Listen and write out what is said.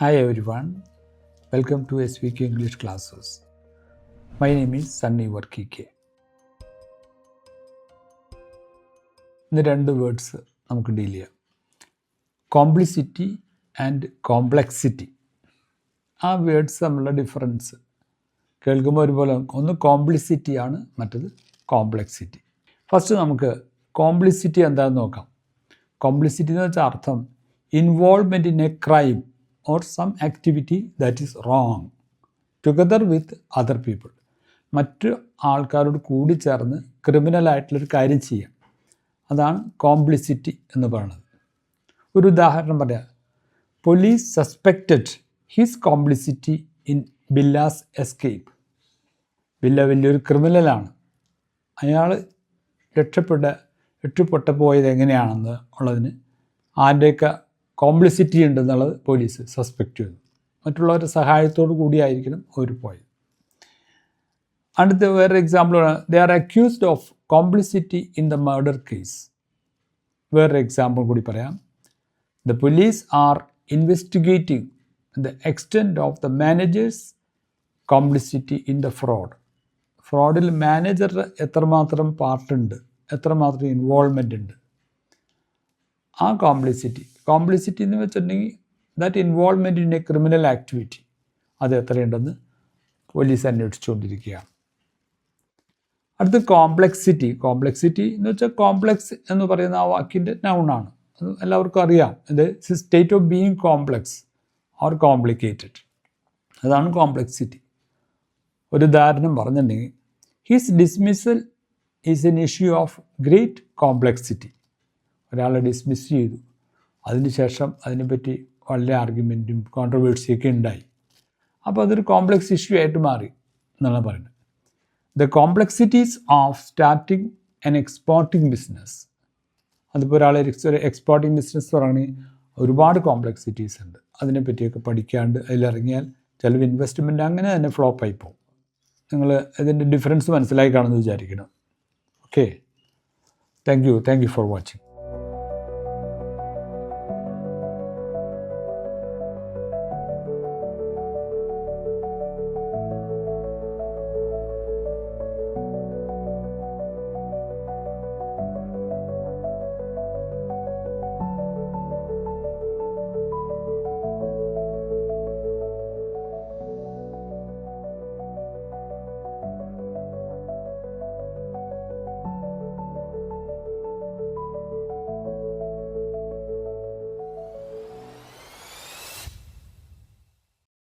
Hi everyone, welcome to SVK English classes. My name is Sunny Workike. ഇന്ന് രണ്ട് words നമുക്ക് deal ചെയ്യാം. Complicity and complexity. ആ words തമ്മിലുള്ള ഡിഫറൻസ് കേൾക്കുമ്പോൾ ഒരുപോലെ ഒന്ന് കോംപ്ലിസിറ്റിയാണ്, മറ്റത് കോംപ്ലക്സിറ്റി. ഫസ്റ്റ് നമുക്ക് കോംപ്ലിസിറ്റി എന്താണെന്ന് നോക്കാം. കോംപ്ലിസിറ്റി എന്ന് വെച്ചാൽ അർത്ഥം involvement in A crime or some activity that is wrong together with other people. മറ്റു ആൾക്കാരോട് കൂടി ചേർന്ന് ക്രിമിനലായിട്ടുള്ളൊരു കാര്യം ചെയ്യാം, അതാണ് കോംപ്ലിസിറ്റി എന്ന് പറയുന്നത്. ഒരു ഉദാഹരണം പറയാം. Police suspected his complicity in Billa's escape. Billa വലിയൊരു ക്രിമിനലാണ്. അയാൾ രക്ഷപ്പെട്ടു പോയത് എങ്ങനെയാണെന്ന് ഉള്ളതിന് ആരുടെയൊക്കെ കോംപ്ലിസിറ്റി ഉണ്ടെന്നുള്ളത് പോലീസ് സസ്പെക്റ്റ് ചെയ്തു. മറ്റുള്ളവരുടെ സഹായത്തോടു കൂടിയായിരിക്കണം അവർ പോയത്. അടുത്ത വേറൊരു എക്സാമ്പിളാണ്, they are accused of complicity in the murder case. വേറൊരു എക്സാമ്പിൾ കൂടി പറയാം. The police are investigating the extent of the manager's complicity in the fraud. ഫ്രോഡിൽ മാനേജറുടെ എത്രമാത്രം പാർട്ടുണ്ട്, എത്രമാത്രം ഇൻവോൾവ്മെൻ്റ് ഉണ്ട്, ആ കോംപ്ലിസിറ്റി എന്ന് വെച്ചിട്ടുണ്ടെങ്കിൽ that involvement in A criminal activity, അത് എത്രയുണ്ടെന്ന് പോലീസ് അന്വേഷിച്ചുകൊണ്ടിരിക്കുകയാണ്. അടുത്ത് കോംപ്ലക്സിറ്റി എന്ന് വെച്ചാൽ കോംപ്ലക്സ് എന്ന് പറയുന്ന ആ വാക്കിൻ്റെ നൗണാണ്. അത് എല്ലാവർക്കും അറിയാം. ഇത് state of being complex or complicated, അതാണ് കോംപ്ലക്സിറ്റി. ഒരു ഉദാഹരണം പറഞ്ഞിട്ടുണ്ടെങ്കിൽ, his dismissal is an issue of great complexity. ഒരാളെ ഡിസ്മിസ് ചെയ്തു, അതിനുശേഷം അതിനെപ്പറ്റി വളരെ ആർഗ്യുമെൻറ്റും കോൺട്രവേഴ്സിയൊക്കെ ഉണ്ടായി. അപ്പോൾ അതൊരു കോംപ്ലക്സ് ഇഷ്യൂ ആയിട്ട് മാറി എന്നാണ് പറയുന്നത്. The complexities of starting an exporting business. അതിപ്പോൾ ഒരാളെ എക്സ്പോർട്ടിംഗ് ബിസിനസ് തുടങ്ങി ഒരുപാട് കോംപ്ലക്സിറ്റീസ് ഉണ്ട്. അതിനെപ്പറ്റിയൊക്കെ പഠിക്കാണ്ട് അതിലിറങ്ങിയാൽ ചിലവ് ഇൻവെസ്റ്റ്മെൻറ്റ് അങ്ങനെ തന്നെ ഫ്ലോപ്പായി പോകും. നിങ്ങൾ ഇതിൻ്റെ ഡിഫറൻസ് മനസ്സിലായി കാണുമെന്ന് വിചാരിക്കണം. Okay, thank you for watching.